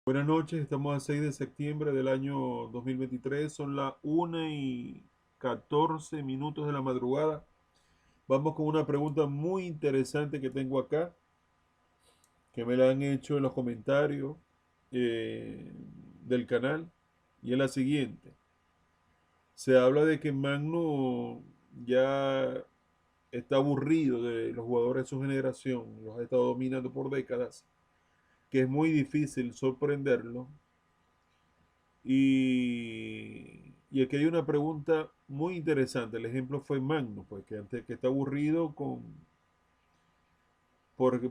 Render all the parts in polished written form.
Buenas noches, estamos a 6 de septiembre del año 2023, son las 1:14 de la madrugada. Vamos con una pregunta muy interesante que tengo acá, que me la han hecho en los comentarios eh, del canal, y es la siguiente. Se habla de que Magno ya está aburrido de los jugadores de su generación, los ha estado dominando por décadas, que es muy difícil sorprenderlo. Y aquí hay una pregunta muy interesante. El ejemplo fue Magno, pues que antes que está aburrido por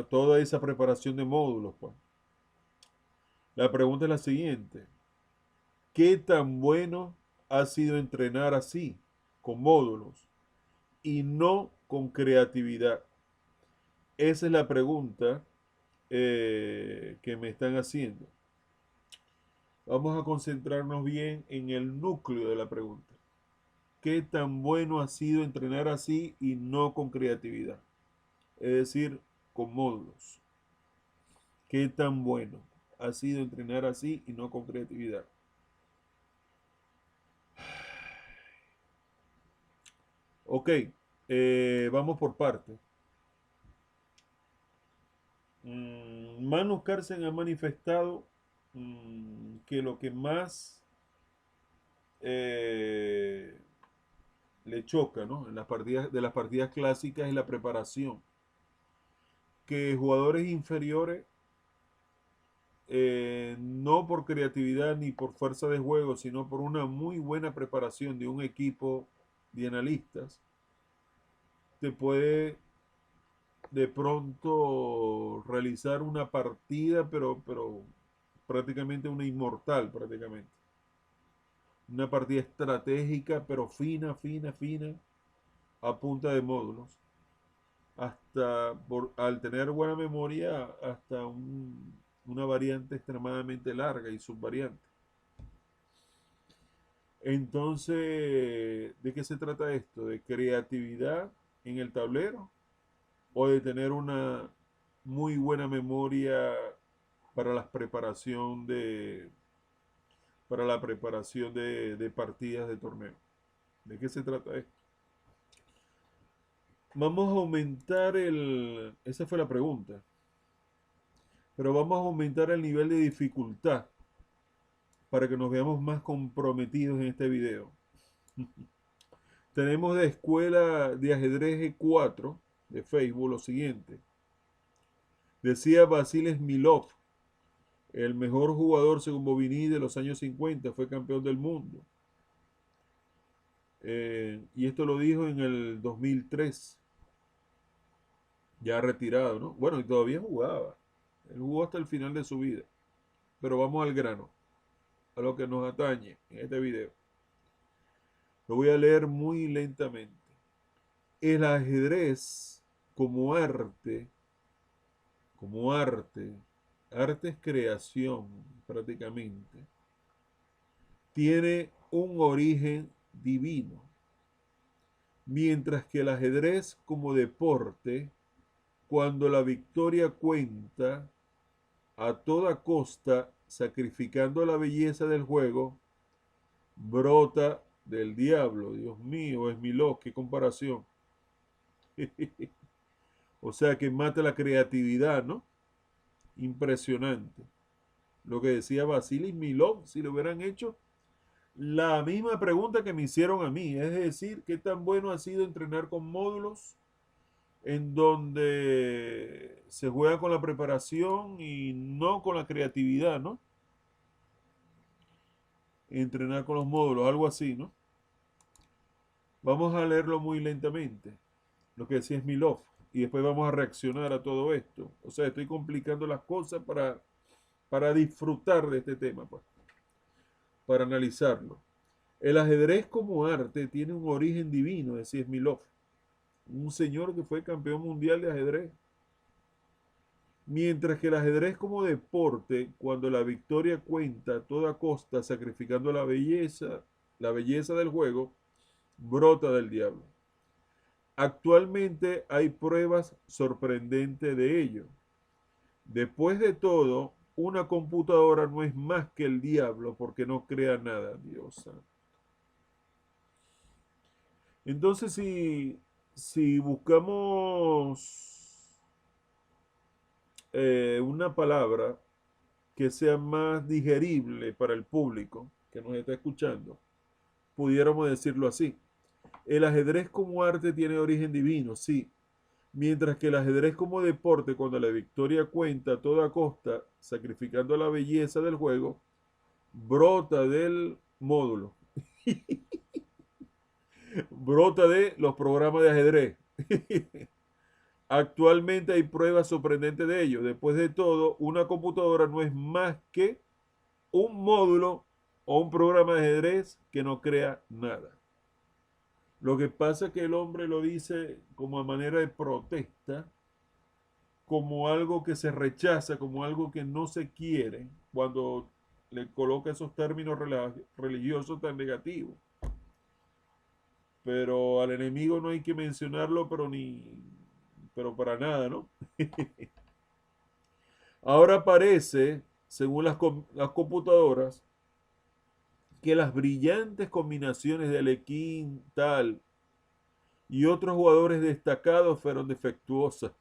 toda esa preparación de módulos, pues. La pregunta es la siguiente: ¿qué tan bueno ha sido entrenar así, con módulos, y no con creatividad? Esa es la pregunta que me están haciendo. Vamos a concentrarnos bien en el núcleo de la pregunta. ¿Qué tan bueno ha sido entrenar así y no con creatividad? Es decir, con módulos. ¿Qué tan bueno ha sido entrenar así y no con creatividad? Ok, vamos por partes. Manu Carlsen ha manifestado que lo que más eh, le choca, ¿no?, en las partidas, de las partidas clásicas, es la preparación. Que jugadores inferiores, no por creatividad ni por fuerza de juego, sino por una muy buena preparación de un equipo de analistas, te puede de pronto realizar una partida, pero prácticamente una inmortal, prácticamente. Una partida estratégica, pero fina, fina, fina, a punta de módulos. Al tener buena memoria, hasta una variante extremadamente larga y subvariante. Entonces, ¿de qué se trata esto? ¿De creatividad en el tablero o de tener una muy buena memoria para para la preparación de partidas de torneo? ¿De qué se trata esto? Vamos a aumentar esa fue la pregunta, pero vamos a aumentar el nivel de dificultad para que nos veamos más comprometidos en este video. Tenemos de Escuela de Ajedrez E4 de Facebook lo siguiente. Decía Vasily Smilov, el mejor jugador según Bobigny de los años 50, fue campeón del mundo. Y esto lo dijo en el 2003, ya retirado, ¿no? Bueno, y todavía jugaba. Él jugó hasta el final de su vida. Pero vamos al grano, a lo que nos atañe en este video. Lo voy a leer muy lentamente. El ajedrez como arte, como arte, arte es creación prácticamente, tiene un origen divino, mientras que el ajedrez como deporte, cuando la victoria cuenta, a toda costa, sacrificando la belleza del juego, brota del diablo. Dios mío, es mi loco, qué comparación. O sea, que mata la creatividad, ¿no? Impresionante. Lo que decía Vasily Milov, si lo hubieran hecho la misma pregunta que me hicieron a mí, es decir, ¿qué tan bueno ha sido entrenar con módulos en donde se juega con la preparación y no con la creatividad, ¿no? Entrenar con los módulos, algo así, ¿no? Vamos a leerlo muy lentamente, lo que decía Smilov, y después vamos a reaccionar a todo esto. O sea, estoy complicando las cosas para disfrutar de este tema, pues, para analizarlo. El ajedrez como arte tiene un origen divino, decía Smilov, un señor que fue campeón mundial de ajedrez. Mientras que el ajedrez como deporte, cuando la victoria cuenta a toda costa, sacrificando la belleza del juego, brota del diablo. Actualmente hay pruebas sorprendentes de ello. Después de todo, una computadora no es más que el diablo porque no crea nada, Dios santo. Entonces, si buscamos una palabra que sea más digerible para el público que nos está escuchando, pudiéramos decirlo así. El ajedrez como arte tiene origen divino, sí, mientras que el ajedrez como deporte, cuando la victoria cuenta a toda costa, sacrificando la belleza del juego, brota del módulo, brota de los programas de ajedrez. Actualmente hay pruebas sorprendentes de ello. Después de todo, una computadora no es más que un módulo o un programa de ajedrez que no crea nada. Lo que pasa es que el hombre lo dice como a manera de protesta, como algo que se rechaza, como algo que no se quiere, cuando le coloca esos términos religiosos tan negativos. Pero al enemigo no hay que mencionarlo, pero para nada, ¿no? Ahora parece, según las computadoras, que las brillantes combinaciones de Alekhine, Tal y otros jugadores destacados fueron defectuosas,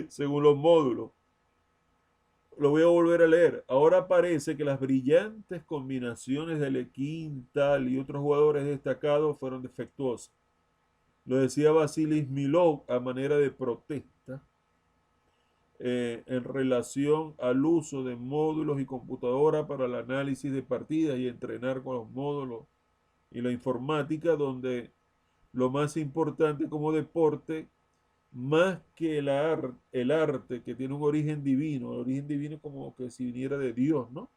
según los módulos. Lo voy a volver a leer. Ahora parece que las brillantes combinaciones de Alekhine, Tal y otros jugadores destacados fueron defectuosas. Lo decía Vasily Milov a manera de protesta en relación al uso de módulos y computadoras para el análisis de partidas y entrenar con los módulos y la informática, donde lo más importante como deporte, más que el arte que tiene un origen divino como que si viniera de Dios, ¿no?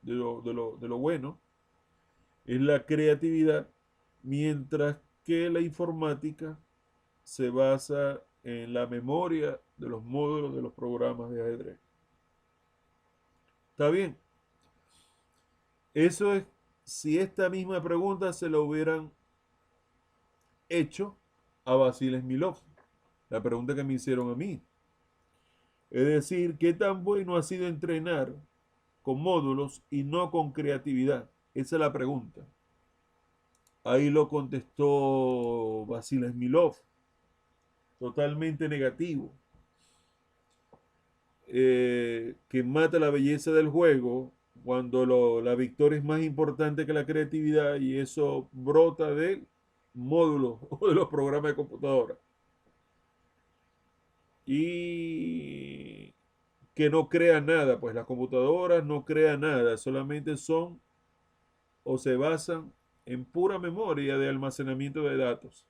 De lo bueno, es la creatividad, mientras que la informática se basa en la memoria de los módulos de los programas de ajedrez. ¿Está bien? Eso es si esta misma pregunta se lo hubieran hecho a Vasily Milov, la pregunta que me hicieron a mí. Es decir, ¿qué tan bueno ha sido entrenar con módulos y no con creatividad? Esa es la pregunta. Ahí lo contestó Vasily Milov, totalmente negativo. Que mata la belleza del juego cuando la victoria es más importante que la creatividad y eso brota del módulo o de los programas de computadora. Y que no crea nada, pues las computadoras no crean nada, solamente son o se basan en pura memoria de almacenamiento de datos.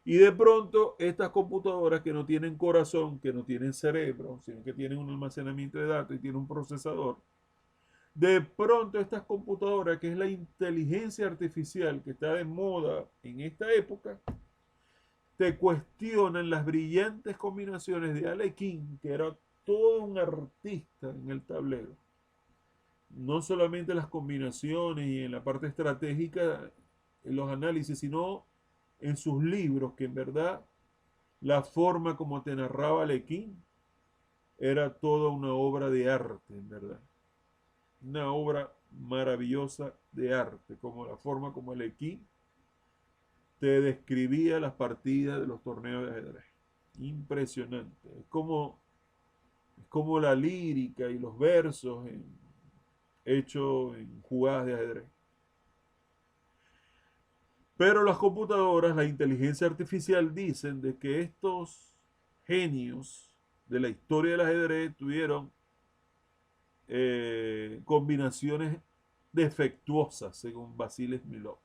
Y de pronto estas computadoras que no tienen corazón, que no tienen cerebro, sino que tienen un almacenamiento de datos y tienen un procesador, de pronto estas computadoras, que es la inteligencia artificial que está de moda en esta época, te cuestionan las brillantes combinaciones de Alekhine, que era todo un artista en el tablero. No solamente las combinaciones y en la parte estratégica, en los análisis, sino en sus libros, que en verdad la forma como te narraba Alekhine era toda una obra de arte, en verdad. Una obra maravillosa de arte, como la forma como Alekhine te describía las partidas de los torneos de ajedrez. Impresionante. Es como la lírica y los versos hechos en jugadas de ajedrez. Pero las computadoras, la inteligencia artificial dicen de que estos genios de la historia del ajedrez tuvieron combinaciones defectuosas, según Vasily Smilov.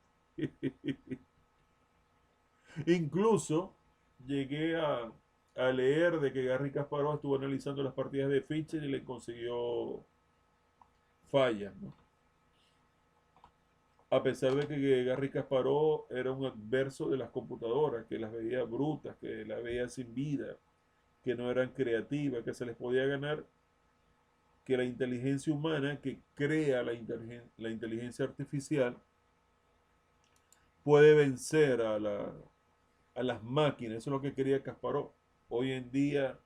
Incluso llegué a leer de que Garry Kasparov estuvo analizando las partidas de Fischer y le consiguió fallas, ¿no? A pesar de que Garry Kasparov era un adverso de las computadoras, que las veía brutas, que las veía sin vida, que no eran creativas, que se les podía ganar, que la inteligencia humana que crea la inteligencia artificial puede vencer a las máquinas. Eso es lo que quería Kasparov. Hoy en día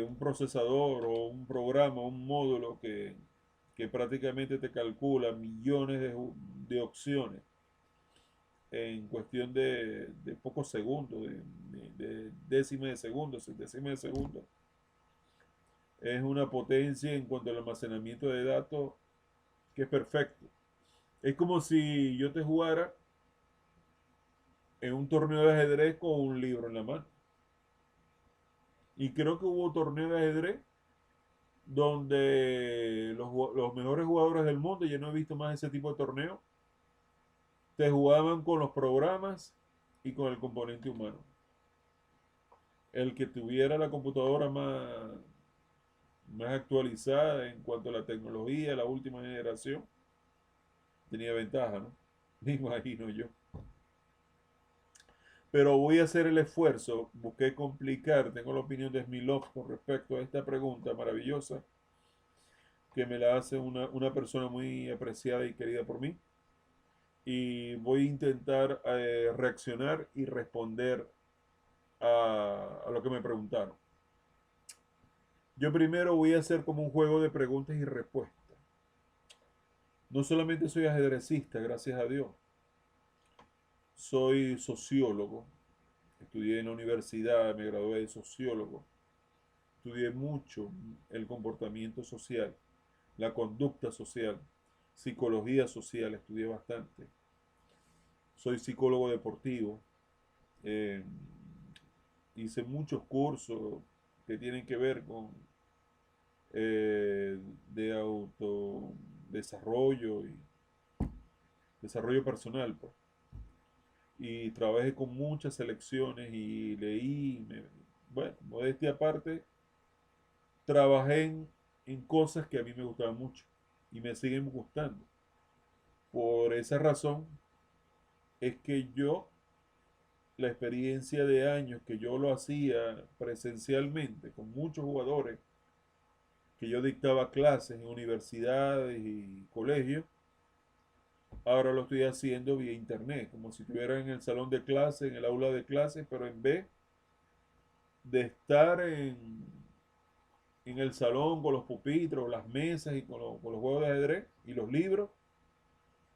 un procesador o un programa, un módulo que prácticamente te calcula millones de opciones en cuestión de pocos segundos, de décimas de segundos, centésimas de segundos. Es una potencia en cuanto al almacenamiento de datos que es perfecto. Es como si yo te jugara en un torneo de ajedrez con un libro en la mano. Y creo que hubo torneos de ajedrez donde los mejores jugadores del mundo, yo no he visto más ese tipo de torneos, te jugaban con los programas y con el componente humano. El que tuviera la computadora más actualizada en cuanto a la tecnología, la última generación, tenía ventaja, ¿no? Me imagino yo. Pero voy a hacer el esfuerzo, busqué complicar, tengo la opinión de Smilov con respecto a esta pregunta maravillosa que me la hace una persona muy apreciada y querida por mí. Y voy a intentar reaccionar y responder a lo que me preguntaron. Yo primero voy a hacer como un juego de preguntas y respuestas. No solamente soy ajedrecista, gracias a Dios. Soy sociólogo. Estudié en la universidad, me gradué de sociólogo. Estudié mucho el comportamiento social, la conducta social, psicología social, estudié bastante. Soy psicólogo deportivo. Eh, Hice muchos cursos que tienen que ver con de autodesarrollo y desarrollo personal, pues. Y trabajé con muchas selecciones y leí, bueno, modestia aparte, trabajé en cosas que a mí me gustaban mucho y me siguen gustando. Por esa razón es que yo, la experiencia de años que yo lo hacía presencialmente con muchos jugadores, que yo dictaba clases en universidades y colegios, ahora lo estoy haciendo vía internet, como si estuviera en el salón de clase, en el aula de clase, pero en vez de estar en el salón con los pupitres, las mesas y con los juegos de ajedrez y los libros,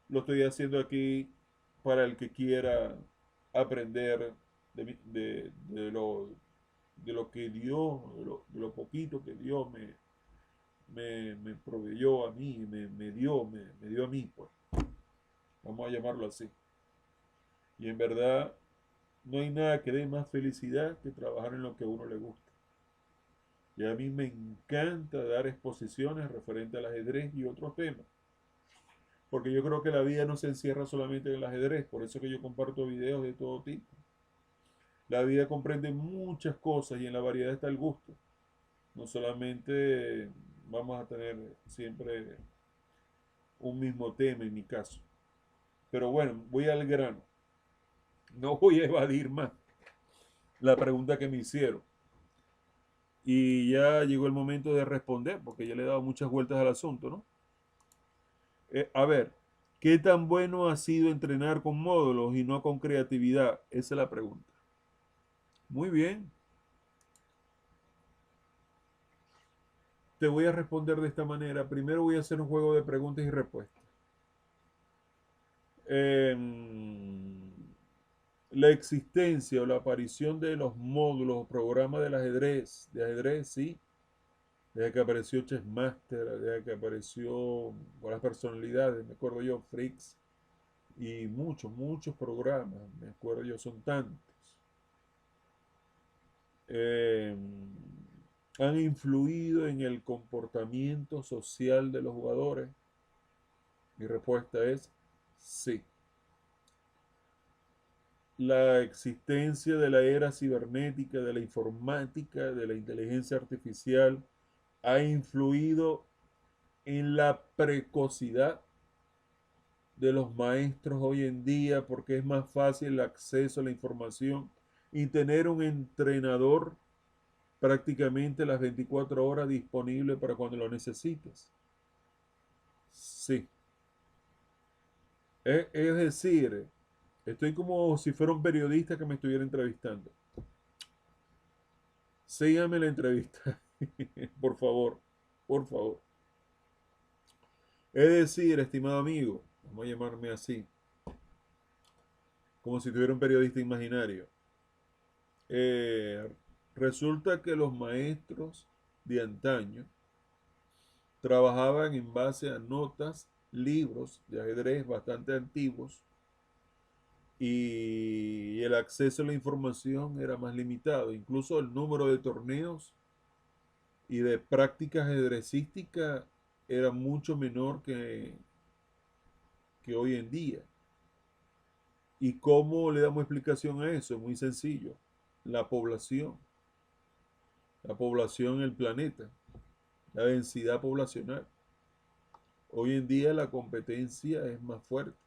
lo estoy haciendo aquí para el que quiera aprender de lo que Dios, de lo poquito que Dios me proveyó a mí, me dio a mí, pues. Vamos a llamarlo así. Y en verdad, no hay nada que dé más felicidad que trabajar en lo que a uno le gusta. Y a mí me encanta dar exposiciones referentes al ajedrez y otros temas. Porque yo creo que la vida no se encierra solamente en el ajedrez. Por eso que yo comparto videos de todo tipo. La vida comprende muchas cosas y en la variedad está el gusto. No solamente vamos a tener siempre un mismo tema en mi caso. Pero bueno, voy al grano. No voy a evadir más la pregunta que me hicieron. Y ya llegó el momento de responder, porque ya le he dado muchas vueltas al asunto, ¿no? A ver, ¿qué tan bueno ha sido entrenar con módulos y no con creatividad? Esa es la pregunta. Muy bien. Te voy a responder de esta manera. Primero voy a hacer un juego de preguntas y respuestas. La existencia o la aparición de los módulos o programas de ajedrez, sí, desde que apareció Chessmaster, desde que apareció con las personalidades, me acuerdo yo, Fricks, y muchos programas, me acuerdo yo, son tantos. Eh, Han influido en el comportamiento social de los jugadores. Mi respuesta es sí. La existencia de la era cibernética, de la informática, de la inteligencia artificial, ha influido en la precocidad de los maestros hoy en día porque es más fácil el acceso a la información y tener un entrenador prácticamente las 24 horas disponible para cuando lo necesites. Sí. Es decir, estoy como si fuera un periodista que me estuviera entrevistando. Síganme la entrevista, por favor, por favor. Es decir, estimado amigo, vamos a llamarme así, como si tuviera un periodista imaginario. Eh, Resulta que los maestros de antaño trabajaban en base a notas, libros de ajedrez bastante antiguos y el acceso a la información era más limitado. Incluso el número de torneos y de prácticas ajedrecísticas era mucho menor que hoy en día. ¿Y cómo le damos explicación a eso? Muy sencillo. La población, la población en el planeta, la densidad poblacional. Hoy en día la competencia es más fuerte.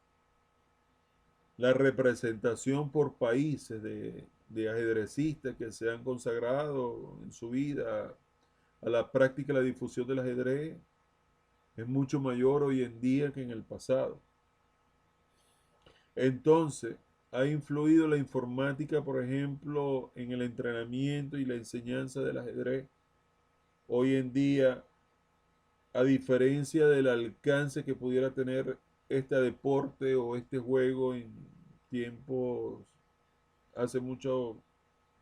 La representación por países de ajedrecistas que se han consagrado en su vida a la práctica y la difusión del ajedrez es mucho mayor hoy en día que en el pasado. Entonces, ha influido la informática, por ejemplo, en el entrenamiento y la enseñanza del ajedrez. Hoy en día, a diferencia del alcance que pudiera tener este deporte o este juego en tiempos, hace mucho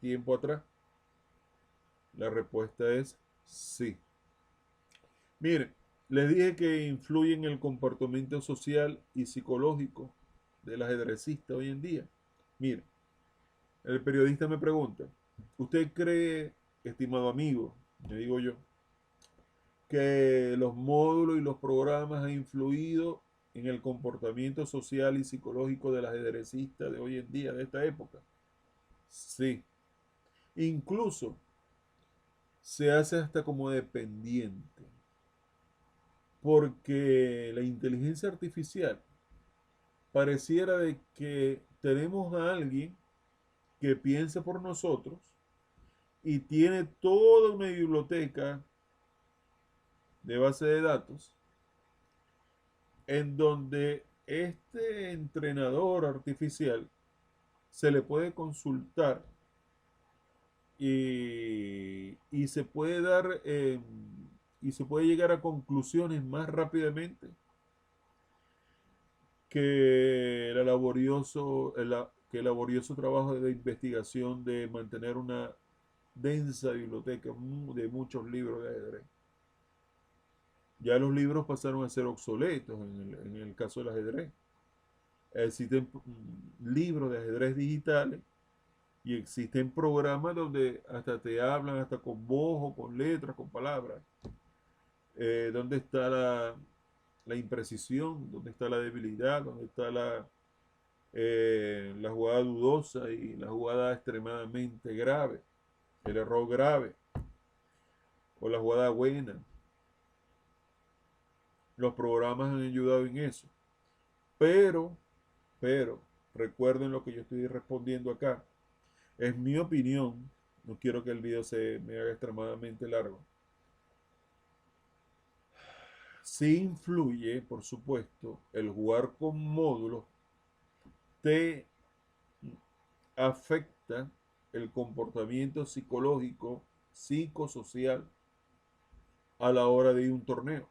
tiempo atrás, la respuesta es sí. Miren, les dije que influye en el comportamiento social y psicológico del ajedrecista hoy en día. Miren, el periodista me pregunta, ¿usted cree, estimado amigo, me digo yo, que los módulos y los programas han influido en el comportamiento social y psicológico del ajedrecista de hoy en día, de esta época? Sí. Incluso se hace hasta como dependiente, porque la inteligencia artificial pareciera de que tenemos a alguien que piense por nosotros y tiene toda una biblioteca de base de datos en donde este entrenador artificial se le puede consultar y se puede dar y se puede llegar a conclusiones más rápidamente que el laborioso trabajo de investigación de mantener una densa biblioteca de muchos libros de ajedrez. Ya los libros pasaron a ser obsoletos en el caso del ajedrez. Existen libros de ajedrez digitales y existen programas donde hasta te hablan, hasta con voz o con letras, con palabras. ¿Dónde está la imprecisión? ¿Dónde está la debilidad? ¿Dónde está la jugada dudosa y la jugada extremadamente grave? El error grave o la jugada buena. Los programas han ayudado en eso. Pero, pero, recuerden lo que yo estoy respondiendo acá. Es mi opinión. No quiero que el video se me haga extremadamente largo. Sí influye, por supuesto, el jugar con módulos te afecta el comportamiento psicológico, psicosocial a la hora de ir a un torneo.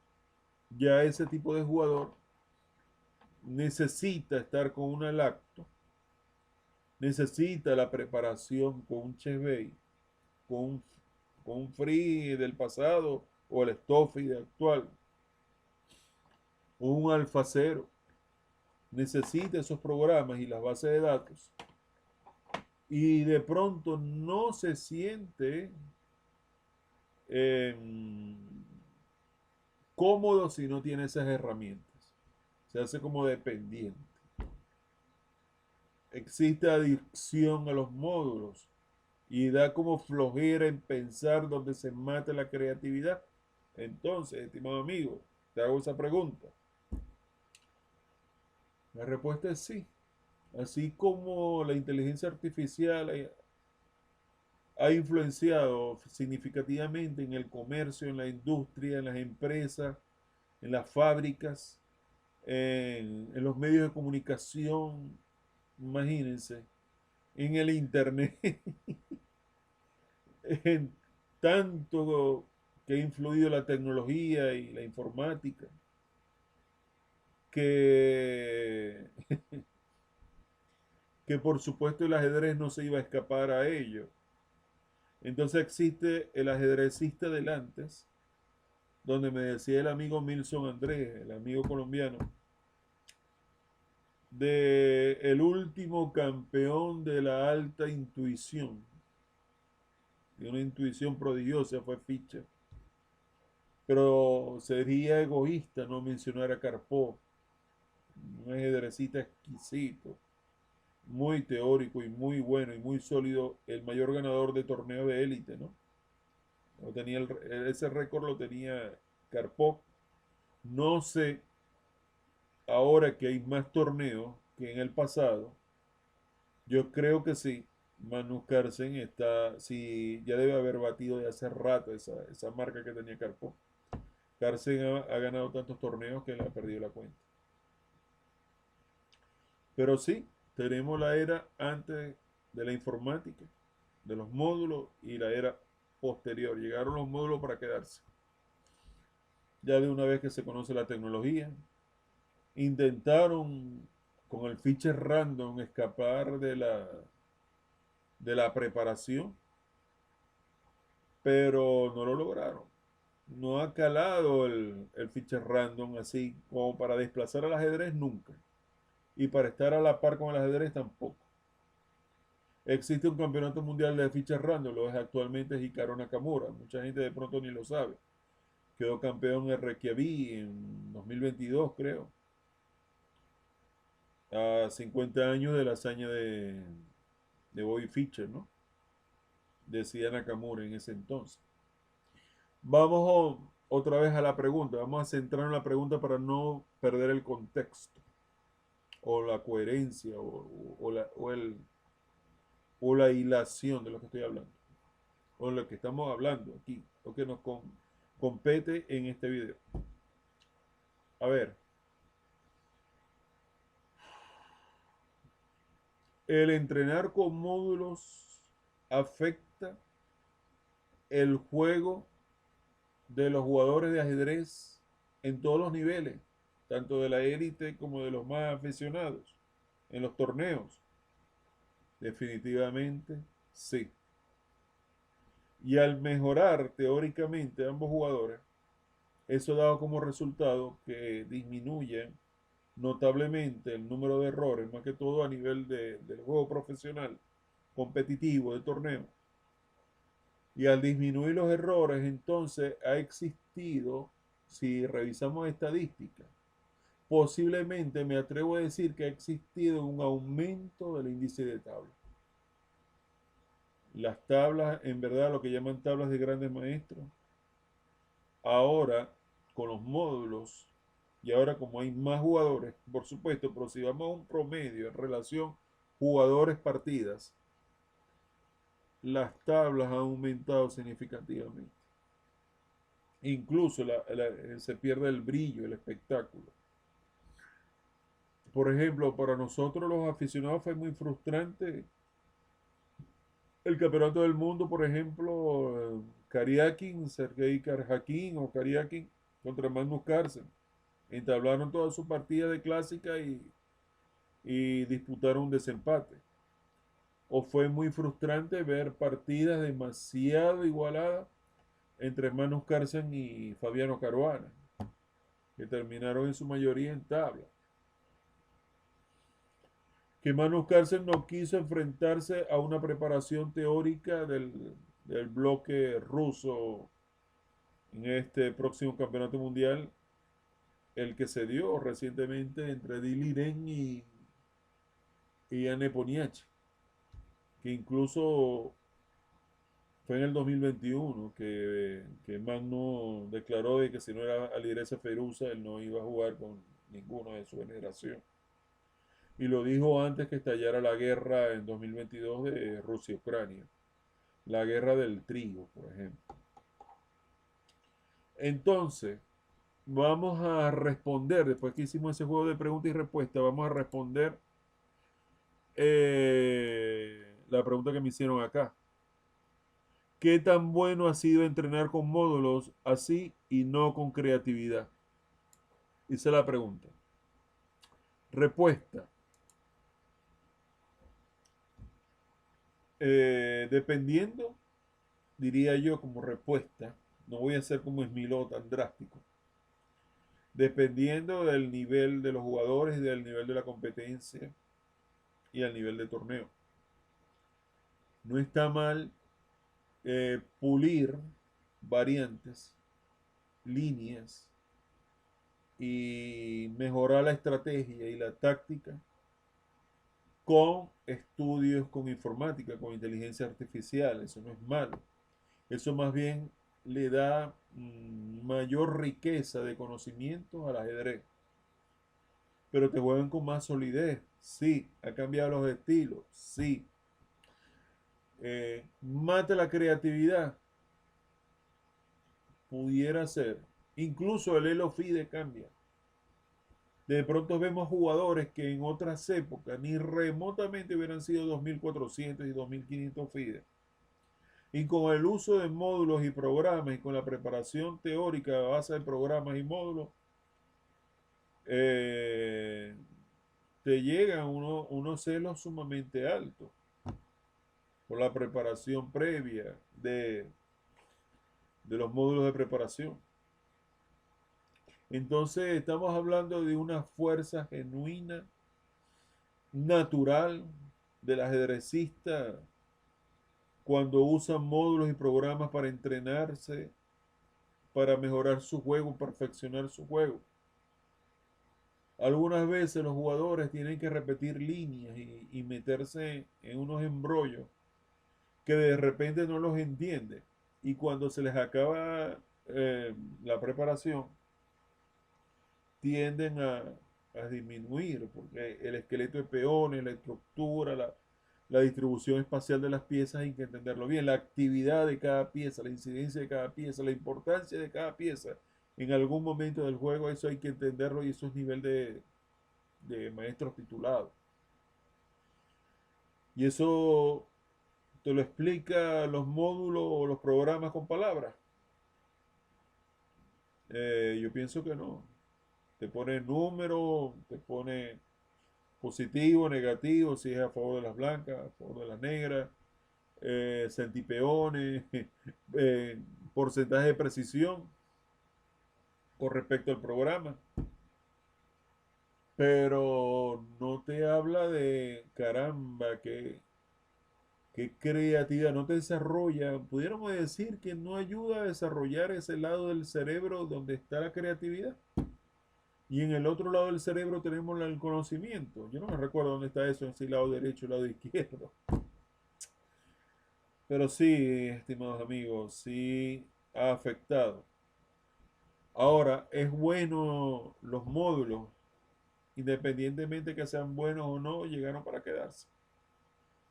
Ya ese tipo de jugador necesita estar con una lacto, necesita la preparación con un chevey, con con un free del pasado o el Stoffi actual, o un alfa cero. Necesita esos programas y las bases de datos y de pronto no se siente eh, cómodo si no tiene esas herramientas. Se hace como dependiente. Existe adicción a los módulos y da como flojera en pensar donde se mata la creatividad. Entonces, estimado amigo, te hago esa pregunta. La respuesta es sí. Así como la inteligencia artificial ha influenciado significativamente en el comercio, en la industria, en las empresas, en las fábricas, en los medios de comunicación, imagínense, en el internet. en tanto que ha influido la tecnología y la informática, que, que por supuesto el ajedrez no se iba a escapar a ello. Entonces existe el ajedrecista del antes, donde me decía el amigo Milson Andrés, el amigo colombiano, de el último campeón de la alta intuición, de una intuición prodigiosa fue Fischer. Pero sería egoísta no mencionar a Karpov, un ajedrecista exquisito, muy teórico y muy bueno y muy sólido, el mayor ganador de torneos de élite, ¿no? Ese récord lo tenía Karpov. No sé, ahora que hay más torneos que en el pasado, yo creo que sí. Magnus Carlsen está, sí, ya debe haber batido de hace rato esa marca que tenía Karpov. Carlsen ha ganado tantos torneos que le ha perdido la cuenta. Pero sí, tenemos la era antes de la informática, de los módulos, y la era posterior. Llegaron los módulos para quedarse. Ya de una vez que se conoce la tecnología, intentaron con el feature random escapar de la preparación, pero no lo lograron. No ha calado el feature random así como para desplazar al ajedrez nunca. Y para estar a la par con el ajedrez tampoco. Existe un campeonato mundial de fichas random, lo es actualmente Hikaru Nakamura. Mucha gente de pronto ni lo sabe. Quedó campeón en Reykjavik en 2022, creo. A 50 años de la hazaña de Bobby Fischer, ¿no? Decía Nakamura en ese entonces. Vamos otra vez a la pregunta. Vamos a centrar en la pregunta para no perder el contexto o la coherencia o la hilación de lo que estoy hablando. O lo que estamos hablando aquí. Lo que nos compete en este video. A ver. El entrenar con módulos afecta el juego de los jugadores de ajedrez en todos los niveles, tanto de la élite como de los más aficionados, en los torneos. Definitivamente sí. Y al mejorar teóricamente ambos jugadores, eso da como resultado que disminuye notablemente el número de errores, más que todo a nivel del juego profesional, competitivo, de torneo. Y al disminuir los errores, entonces ha existido, si revisamos estadísticas, posiblemente me atrevo a decir que ha existido un aumento del índice de tablas. Las tablas, en verdad, lo que llaman tablas de grandes maestros, ahora con los módulos y ahora como hay más jugadores, por supuesto, pero si vamos a un promedio en relación jugadores partidas, las tablas han aumentado significativamente. Incluso se pierde el brillo, el espectáculo. Por ejemplo, para nosotros los aficionados fue muy frustrante el campeonato del mundo, por ejemplo, Kariakin, Sergei Karjakin o Kariakin contra Magnus Carlsen. Entablaron toda su partida de clásica y disputaron un desempate. O fue muy frustrante ver partidas demasiado igualadas entre Magnus Carlsen y Fabiano Caruana, que terminaron en su mayoría en tabla. Que Magnus Carlsen no quiso enfrentarse a una preparación teórica del bloque ruso en este próximo campeonato mundial, el que se dio recientemente entre Diliren y Anne Poniatchi, que incluso fue en el 2021 que Magno declaró de que si no era Alireza Feruza, él no iba a jugar con ninguno de su generación. Y lo dijo antes que estallara la guerra en 2022 de Rusia-Ucrania. La guerra del trigo, por ejemplo. Entonces, vamos a responder, después que hicimos ese juego de preguntas y respuestas, vamos a responder la pregunta que me hicieron acá. ¿Qué tan bueno ha sido entrenar con módulos así y no con creatividad? Hice la pregunta. Respuesta. Dependiendo, diría yo como respuesta, no voy a ser como Esmiló tan drástico, dependiendo del nivel de los jugadores, del nivel de la competencia y al nivel de torneo. No está mal pulir variantes, líneas y mejorar la estrategia y la táctica con estudios con informática, con inteligencia artificial. Eso no es malo. Eso más bien le da mayor riqueza de conocimiento al ajedrez. Pero te juegan con más solidez. Sí. Ha cambiado los estilos. Sí. Mata la creatividad. Pudiera ser. Incluso el Elo FIDE cambia. De pronto vemos jugadores que en otras épocas ni remotamente hubieran sido 2400 y 2500 FIDE. Y con el uso de módulos y programas y con la preparación teórica a base de programas y módulos, eh, te llegan unos celos sumamente altos por la preparación previa de los módulos de preparación. Entonces estamos hablando de una fuerza genuina, natural del ajedrecista cuando usa módulos y programas para entrenarse, para mejorar su juego, perfeccionar su juego. Algunas veces los jugadores tienen que repetir líneas y meterse en unos embrollos que de repente no los entiende. Y cuando se les acaba la preparación, tienden a disminuir, porque el esqueleto de peones, la estructura, la distribución espacial de las piezas hay que entenderlo bien, la actividad de cada pieza, la incidencia de cada pieza, la importancia de cada pieza. En algún momento del juego eso hay que entenderlo y eso es nivel de maestros titulados. Y eso te lo explica los módulos o los programas con palabras. Yo pienso que no. Te pone número, te pone positivo, negativo, si es a favor de las blancas, a favor de las negras, centipeones, porcentaje de precisión con respecto al programa. Pero no te habla de caramba, que creatividad, no te desarrolla. Pudiéramos decir que no ayuda a desarrollar ese lado del cerebro donde está la creatividad. Y en el otro lado del cerebro tenemos el conocimiento. Yo no me recuerdo dónde está eso, en si el lado derecho o el lado izquierdo. Pero sí, estimados amigos, sí ha afectado. Ahora, es bueno los módulos, independientemente que sean buenos o no, llegaron para quedarse.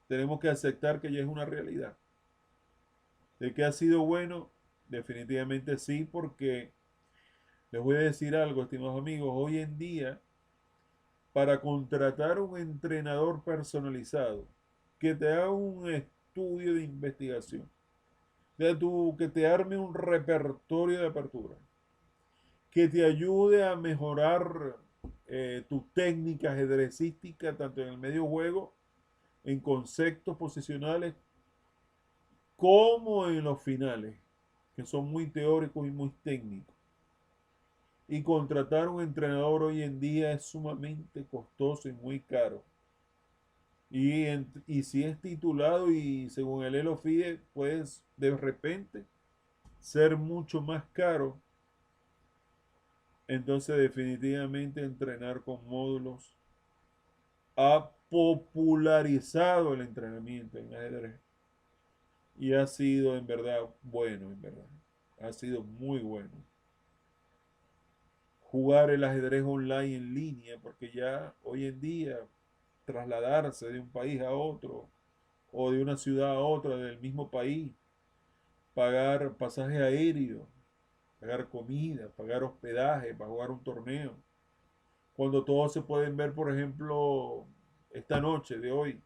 Tenemos que aceptar que ya es una realidad. ¿De que ha sido bueno? Definitivamente sí, porque les voy a decir algo, estimados amigos, hoy en día, para contratar un entrenador personalizado, que te haga un estudio de investigación, que te arme un repertorio de apertura, que te ayude a mejorar tu técnica ajedrecística, tanto en el medio juego, en conceptos posicionales, como en los finales, que son muy teóricos y muy técnicos. Y contratar un entrenador hoy en día es sumamente costoso y muy caro. Y si es titulado y según el Elo FIDE, puedes de repente ser mucho más caro. Entonces definitivamente entrenar con módulos ha popularizado el entrenamiento en ajedrez. Y ha sido en verdad bueno, en verdad. Ha sido muy bueno. Jugar el ajedrez online en línea, porque ya hoy en día trasladarse de un país a otro o de una ciudad a otra del mismo país, pagar pasaje aéreo, pagar comida, pagar hospedaje para jugar un torneo. Cuando todos se pueden ver, por ejemplo, esta noche de hoy,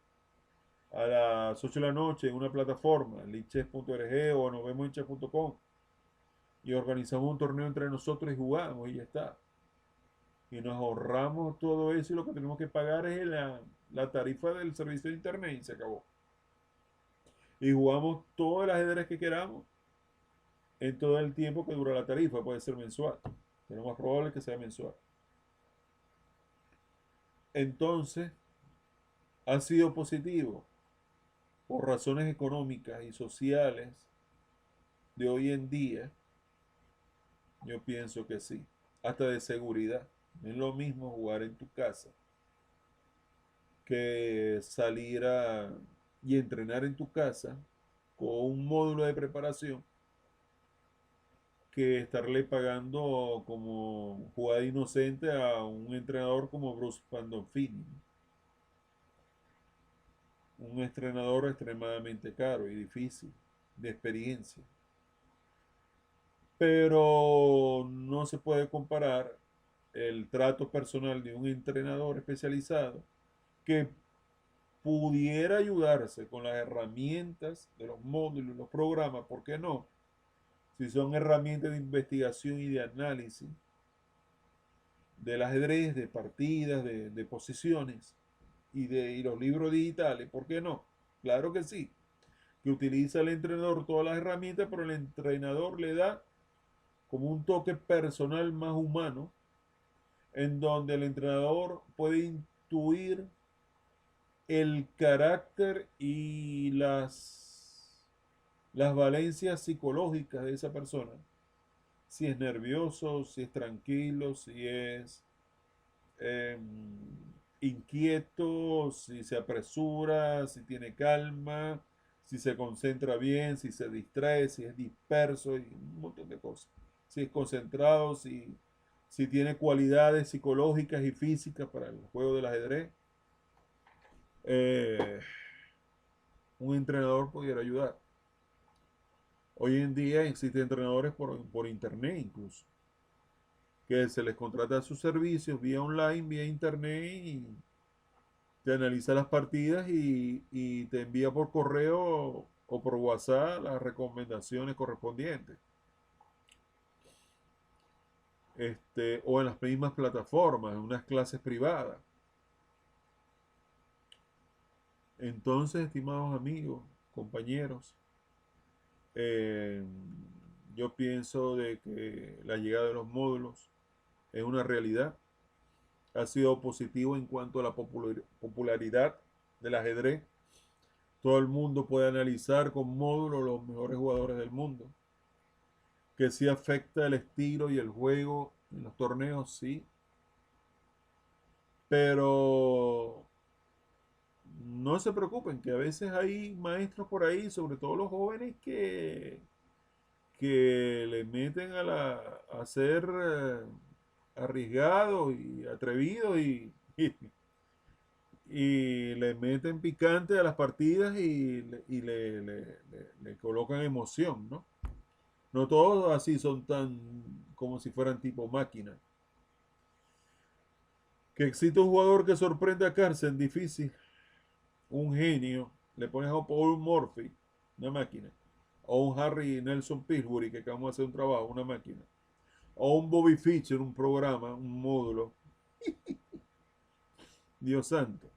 a las 8 de la noche en una plataforma, lichess.org o nos vemos en chess.com y organizamos un torneo entre nosotros y jugamos y ya está. Y nos ahorramos todo eso y lo que tenemos que pagar es la tarifa del servicio de internet y se acabó. Y jugamos todo el ajedrez que queramos en todo el tiempo que dura la tarifa, puede ser mensual. Pero lo más probable es que sea mensual. Entonces, ha sido positivo por razones económicas y sociales de hoy en día. Yo pienso que sí, hasta de seguridad. No es lo mismo jugar en tu casa que salir y entrenar en tu casa con un módulo de preparación que estarle pagando como jugada inocente a un entrenador como Bruce Pandolfini, un entrenador extremadamente caro y difícil, de experiencia. Pero no se puede comparar el trato personal de un entrenador especializado que pudiera ayudarse con las herramientas de los módulos, los programas, ¿por qué no? Si son herramientas de investigación y de análisis del ajedrez, de partidas, de posiciones y los libros digitales, ¿por qué no? Claro que sí, que utiliza el entrenador todas las herramientas, pero el entrenador le da como un toque personal más humano, en donde el entrenador puede intuir el carácter y las valencias psicológicas de esa persona. Si es nervioso, si es tranquilo, si es eh, inquieto, si se apresura, si tiene calma, si se concentra bien, si se distrae, si es disperso y un montón de cosas. Si es concentrado, si tiene cualidades psicológicas y físicas para el juego del ajedrez. Eh, un entrenador pudiera ayudar. Hoy en día existen entrenadores por internet incluso, que se les contrata sus servicios vía online, vía internet y te analiza las partidas y te envía por correo o por WhatsApp las recomendaciones correspondientes. O en las mismas plataformas, en unas clases privadas. Entonces, estimados amigos, compañeros, eh, yo pienso de que la llegada de los módulos es una realidad. Ha sido positivo en cuanto a la popularidad del ajedrez. Todo el mundo puede analizar con módulos los mejores jugadores del mundo. Que sí afecta el estilo y el juego en los torneos, sí. Pero no se preocupen, que a veces hay maestros por ahí, sobre todo los jóvenes, que le meten a ser arriesgados y atrevidos y le meten picante a las partidas y le colocan emoción, ¿no? No todos así son tan como si fueran tipo máquina. Que existe un jugador que sorprende a Carlsen, difícil. Un genio. Le pones a Paul Murphy, una máquina. O un Harry Nelson Pillsbury, que acabamos de hacer un trabajo, una máquina. O un Bobby Fischer, un programa, un módulo. Dios santo.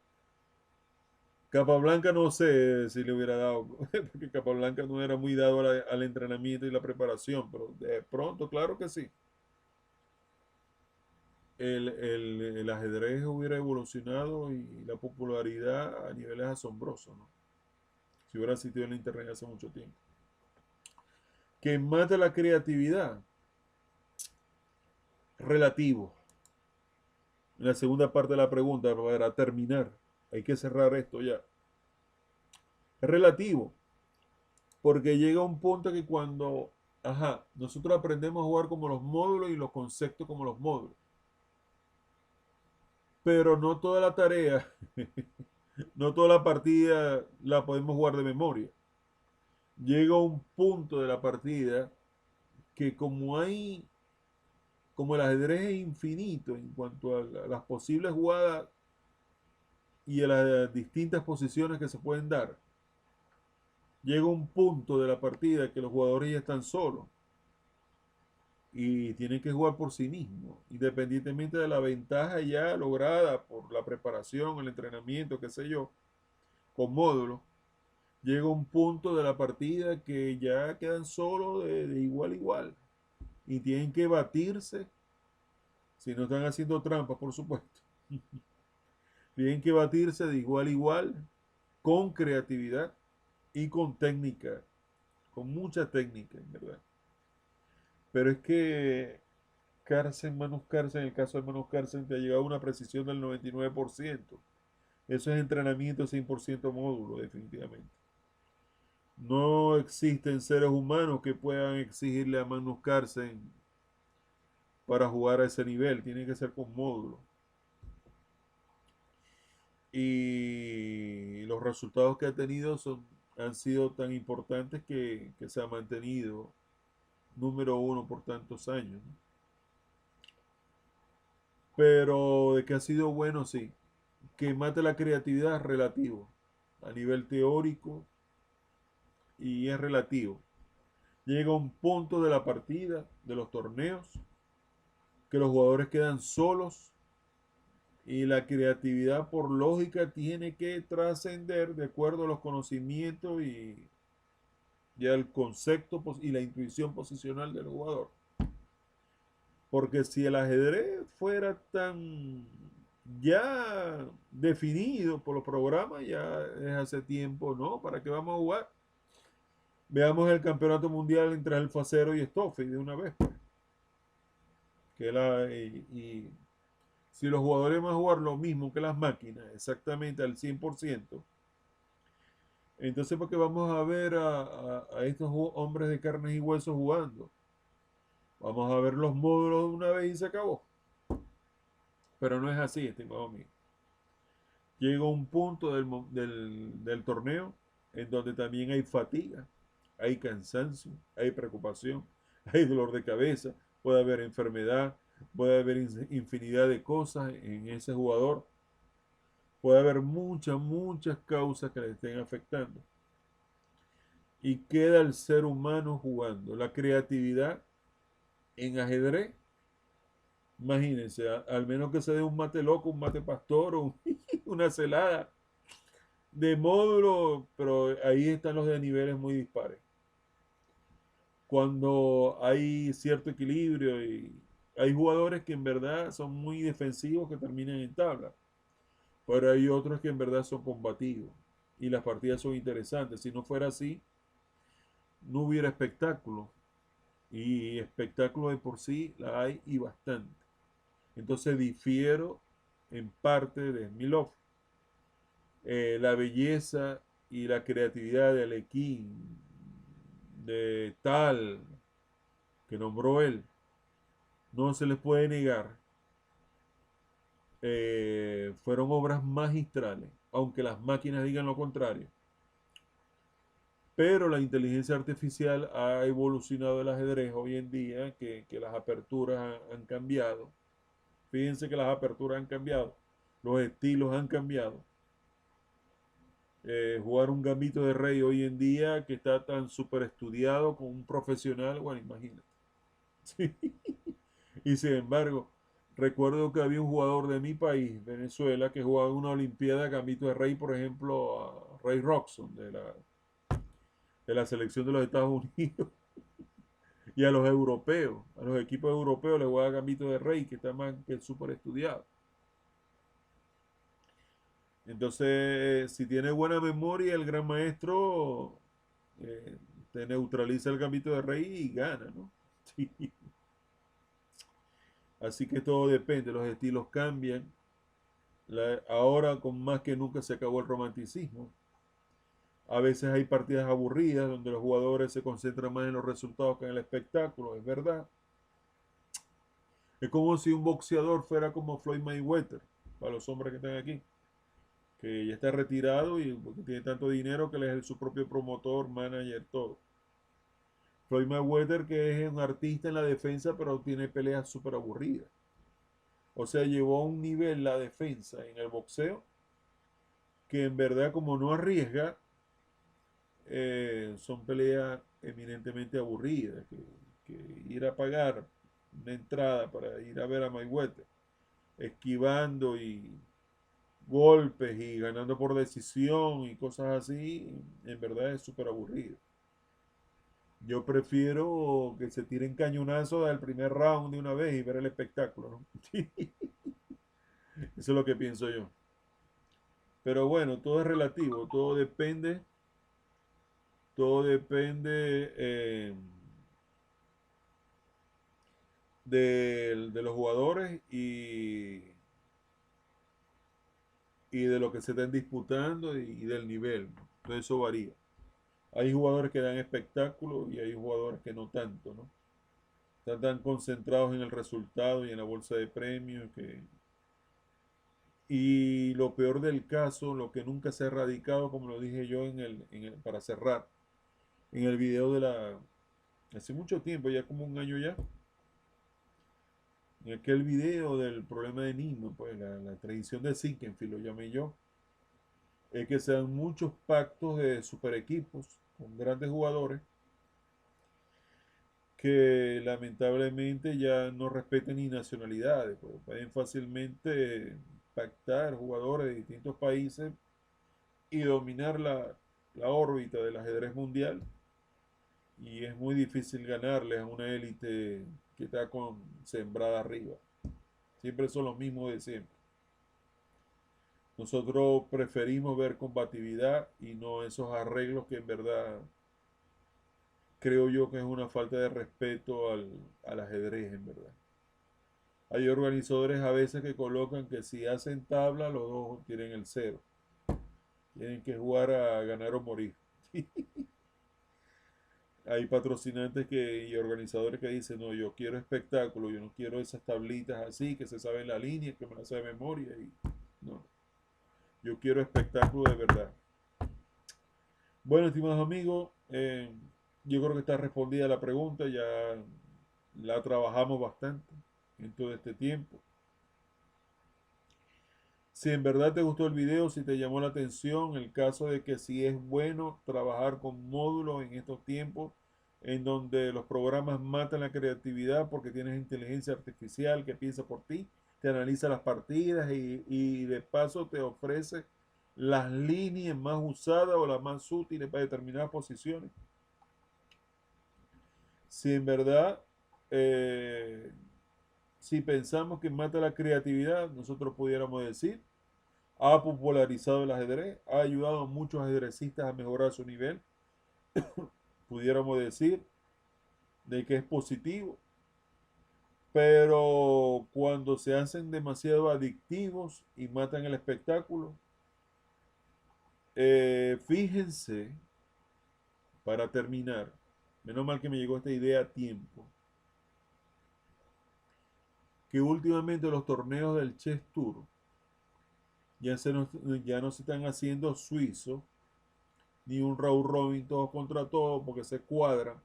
Capablanca no sé si le hubiera dado, porque Capablanca no era muy dado al entrenamiento y la preparación, pero de pronto, claro que sí. El ajedrez hubiera evolucionado y la popularidad a niveles asombrosos, ¿no? Si hubiera existido en internet hace mucho tiempo. Que mata la creatividad, relativo. En la segunda parte de la pregunta, para terminar, hay que cerrar esto ya. Es relativo, porque llega un punto que cuando, nosotros aprendemos a jugar como los módulos y los conceptos como los módulos, pero no toda la tarea, no toda la partida la podemos jugar de memoria. Llega un punto de la partida que como el ajedrez es infinito en cuanto a las posibles jugadas y a las distintas posiciones que se pueden dar, llega un punto de la partida que los jugadores ya están solos y tienen que jugar por sí mismos, independientemente de la ventaja ya lograda por la preparación, el entrenamiento, qué sé yo, con módulos. Llega un punto de la partida que ya quedan solos de igual a igual y tienen que batirse, si no están haciendo trampas, por supuesto. Tienen que batirse de igual a igual, con creatividad y con técnica, con mucha técnica, en verdad. Pero es que Manus Carlsen, en el caso de Manus Carlsen, te ha llegado a una precisión del 99%. Eso es entrenamiento 100% módulo, definitivamente. No existen seres humanos que puedan exigirle a Magnus Carlsen para jugar a ese nivel. Tiene que ser con módulo. Y los resultados que ha tenido han sido tan importantes que se ha mantenido número uno por tantos años, ¿no? Pero de que ha sido bueno, sí. Que mate la creatividad es relativo. A nivel teórico y es relativo. Llega un punto de la partida, de los torneos, que los jugadores quedan solos y la creatividad por lógica tiene que trascender de acuerdo a los conocimientos y al concepto y la intuición posicional del jugador. Porque si el ajedrez fuera tan ya definido por los programas, ya es hace tiempo, ¿no? ¿Para qué vamos a jugar? Veamos el campeonato mundial entre Alfacero y Stoffi de una vez, pues. Y si los jugadores van a jugar lo mismo que las máquinas, exactamente al 100%, entonces ¿por qué vamos a ver a estos hombres de carnes y huesos jugando? Vamos a ver los módulos de una vez y se acabó. Pero no es así, estimado amigo. Llega un punto del torneo en donde también hay fatiga, hay cansancio, hay preocupación, hay dolor de cabeza, puede haber enfermedad, puede haber infinidad de cosas en ese jugador. Puede haber muchas causas que le estén afectando. Y queda el ser humano jugando. La creatividad en ajedrez, imagínense, al menos que se dé un mate loco, un mate pastor o una celada de módulo, pero ahí están los de niveles muy dispares. Cuando hay cierto equilibrio y hay jugadores que en verdad son muy defensivos que terminan en tabla, pero hay otros que en verdad son combativos y las partidas son interesantes. Si no fuera así, no hubiera espectáculo. Y espectáculo de por sí la hay y bastante. Entonces difiero en parte de Smilov. La belleza y la creatividad de Alekhine, de Tal, que nombró él, no se les puede negar. Fueron obras magistrales, aunque las máquinas digan lo contrario. Pero la inteligencia artificial ha evolucionado el ajedrez hoy en día, que las aperturas han cambiado. Fíjense que las aperturas han cambiado, los estilos han cambiado. Jugar un gambito de rey hoy en día que está tan súper estudiado con un profesional, bueno, imagínate. Sí. Y sin embargo, recuerdo que había un jugador de mi país, Venezuela, que jugaba en una olimpiada gambito de rey, por ejemplo, a Ray Robson de la selección de los Estados Unidos. Y a los europeos, a los equipos europeos les juega gambito de rey, que está más que súper estudiado. Entonces, si tiene buena memoria, el gran maestro eh, te neutraliza el gambito de rey y gana, ¿no? Sí. Así que todo depende, los estilos cambian. Ahora, con más que nunca, se acabó el romanticismo. A veces hay partidas aburridas donde los jugadores se concentran más en los resultados que en el espectáculo, es verdad. Es como si un boxeador fuera como Floyd Mayweather, para los hombres que están aquí, que ya está retirado y porque tiene tanto dinero que él es su propio promotor, manager, todo. Floyd Mayweather, que es un artista en la defensa, pero tiene peleas súper aburridas. O sea, llevó a un nivel la defensa en el boxeo que en verdad como no arriesga, son peleas eminentemente aburridas, que ir a pagar una entrada para ir a ver a Mayweather, esquivando y golpes y ganando por decisión y cosas así, en verdad es súper aburrido. Yo prefiero que se tiren cañonazos del primer round de una vez y ver el espectáculo, ¿no? Eso es lo que pienso yo. Pero bueno, todo es relativo, todo depende de los jugadores y de lo que se estén disputando y del nivel, ¿no? Entonces eso varía. Hay jugadores que dan espectáculo y hay jugadores que no tanto, ¿no? Están tan concentrados en el resultado y en la bolsa de premios que... Y lo peor del caso, lo que nunca se ha erradicado, como lo dije yo para cerrar, en el video hace mucho tiempo, ya como un año ya, en aquel video del problema de Nino, pues la traición de Sinkenfield, lo llamé yo, es que se dan muchos pactos de super equipos con grandes jugadores que lamentablemente ya no respetan ni nacionalidades, pues pueden fácilmente pactar jugadores de distintos países y dominar la órbita del ajedrez mundial y es muy difícil ganarles a una élite que está sembrada arriba. Siempre son los mismos de siempre. Nosotros preferimos ver combatividad y no esos arreglos que en verdad creo yo que es una falta de respeto al ajedrez, en verdad. Hay organizadores a veces que colocan que si hacen tabla, los dos tienen el cero. Tienen que jugar a ganar o morir. Hay patrocinantes y organizadores que dicen, no, yo quiero espectáculo, yo no quiero esas tablitas así, que se saben la línea, que me la sé de memoria. Y no, yo quiero espectáculo de verdad. Bueno, estimados amigos, yo creo que está respondida la pregunta, ya la trabajamos bastante en todo este tiempo. Si en verdad te gustó el video, si te llamó la atención, el caso de que si es bueno trabajar con módulos en estos tiempos, en donde los programas matan la creatividad porque tienes inteligencia artificial que piensa por ti, te analiza las partidas y de paso te ofrece las líneas más usadas o las más útiles para determinadas posiciones. Si en verdad, eh, si pensamos que mata la creatividad, nosotros pudiéramos decir ha popularizado el ajedrez, ha ayudado a muchos ajedrecistas a mejorar su nivel, pudiéramos decir de que es positivo, pero cuando se hacen demasiado adictivos y matan el espectáculo, fíjense, para terminar, menos mal que me llegó esta idea a tiempo, que últimamente los torneos del Chess Tour ya no se están haciendo suizos, ni un round robin todos contra todos porque se cuadran,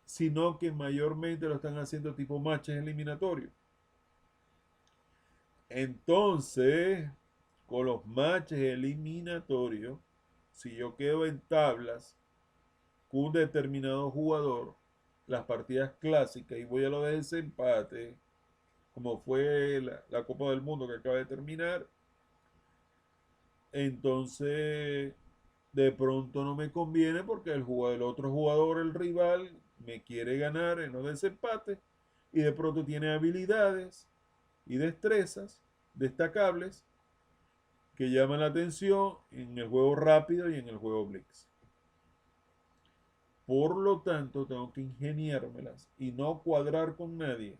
sino que mayormente lo están haciendo tipo matches eliminatorios. Entonces, con los matches eliminatorios, si yo quedo en tablas con un determinado jugador, las partidas clásicas y voy a lo de desempate, como fue la Copa del Mundo que acaba de terminar, entonces de pronto no me conviene porque el otro jugador, el rival, me quiere ganar en los desempates y de pronto tiene habilidades y destrezas destacables que llaman la atención en el juego rápido y en el juego blitz. Por lo tanto, tengo que ingeniármelas y no cuadrar con nadie.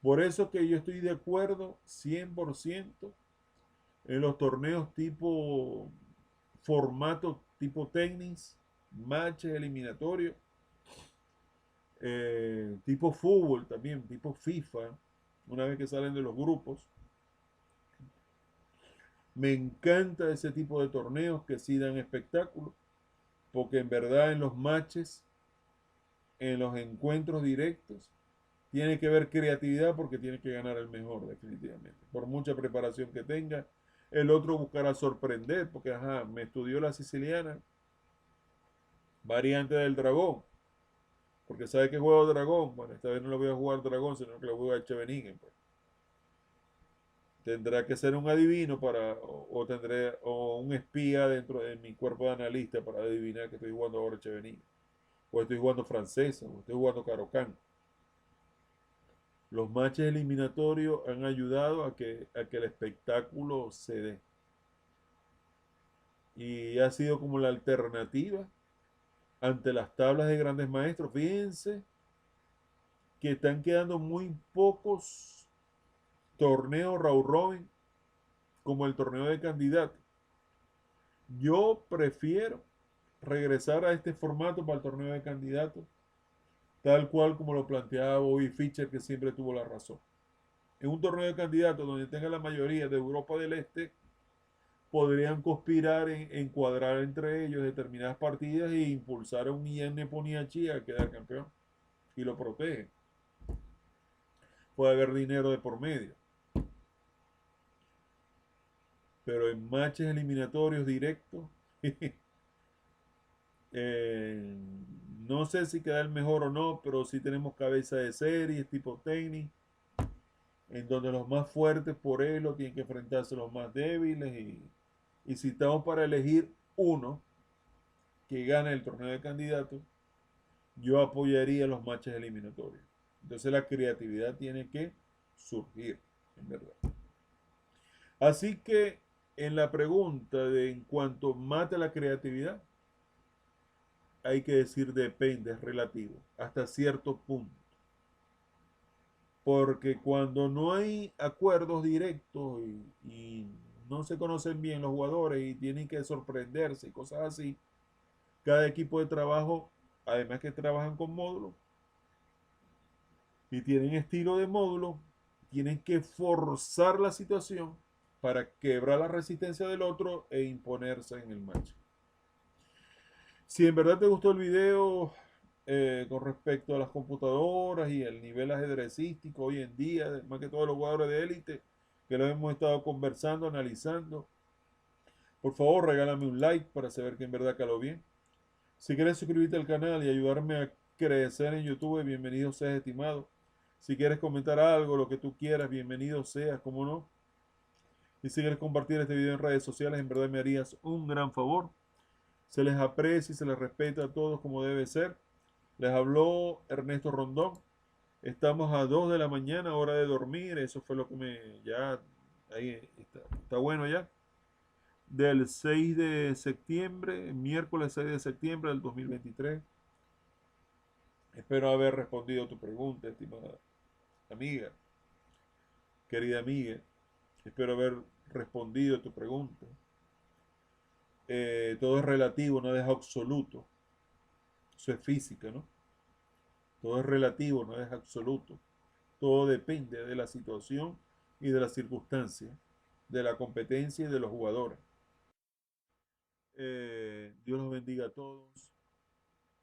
Por eso que yo estoy de acuerdo 100% en los torneos tipo formato tipo tenis, matches eliminatorios, tipo fútbol también, tipo FIFA, una vez que salen de los grupos. Me encanta ese tipo de torneos que sí dan espectáculo, porque en verdad en los matches, en los encuentros directos, tiene que haber creatividad porque tiene que ganar el mejor definitivamente. Por mucha preparación que tenga, El otro buscará sorprender, porque ajá, me estudió la siciliana, variante del dragón, porque sabe que juego dragón. Bueno, esta vez no lo voy a jugar dragón, sino que lo voy a Echeveningen, pues. Tendrá que ser un adivino o tendré o un espía dentro de mi cuerpo de analista para adivinar que estoy jugando ahora Echeveningen, o estoy jugando francesa, o estoy jugando Carocán. Los matches eliminatorios han ayudado a que el espectáculo se dé. Y ha sido como la alternativa ante las tablas de grandes maestros. Fíjense que están quedando muy pocos torneos Raúl Robin como el torneo de candidatos. Yo prefiero regresar a este formato para el torneo de candidatos, tal cual como lo planteaba Bobby Fischer, que siempre tuvo la razón. En un torneo de candidatos donde tenga la mayoría de Europa del Este, podrían conspirar en cuadrar entre ellos determinadas partidas e impulsar a un Ian Neponiachi a quedar campeón y lo protegen. Puede haber dinero de por medio. Pero en matches eliminatorios directos, eh, no sé si queda el mejor o no, pero sí tenemos cabeza de series tipo tenis, en donde los más fuertes por elo tienen que enfrentarse a los más débiles y si estamos para elegir uno que gane el torneo de candidatos, yo apoyaría los matches eliminatorios. Entonces la creatividad tiene que surgir, en verdad. Así que en la pregunta de en cuanto mata la creatividad, hay que decir depende, es relativo, hasta cierto punto. Porque cuando no hay acuerdos directos y no se conocen bien los jugadores y tienen que sorprenderse y cosas así, cada equipo de trabajo, además que trabajan con módulos y tienen estilo de módulo, tienen que forzar la situación para quebrar la resistencia del otro e imponerse en el match. Si en verdad te gustó el video con respecto a las computadoras y el nivel ajedrecístico hoy en día, más que todos los jugadores de élite, que lo hemos estado conversando, analizando, por favor regálame un like para saber que en verdad caló bien. Si quieres suscribirte al canal y ayudarme a crecer en YouTube, bienvenido seas, estimado. Si quieres comentar algo, lo que tú quieras, bienvenido seas, como no. Y si quieres compartir este video en redes sociales, en verdad me harías un gran favor. Se les aprecia y se les respeta a todos como debe ser. Les habló Ernesto Rondón. Estamos a 2 de la mañana, hora de dormir. Eso fue lo que ya, ahí está bueno ya. Del 6 de septiembre, miércoles 6 de septiembre del 2023. Espero haber respondido a tu pregunta, estimada amiga, querida amiga. Espero haber respondido a tu pregunta. Todo es relativo, nada es absoluto. Eso es física, ¿no? Todo es relativo, no es absoluto. Todo depende de la situación y de las circunstancias, de la competencia y de los jugadores. Dios los bendiga a todos.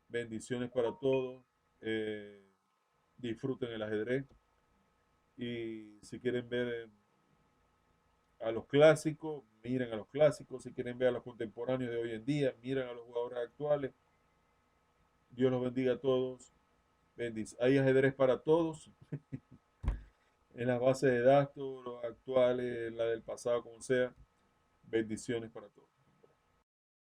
Bendiciones para todos. Eh, Disfruten el ajedrez. Y si quieren ver a los clásicos, miren a los clásicos. Si quieren ver a los contemporáneos de hoy en día, miren a los jugadores actuales. Dios los bendiga a todos. Hay ajedrez para todos. En las bases de datos, los actuales, la del pasado, como sea. Bendiciones para todos.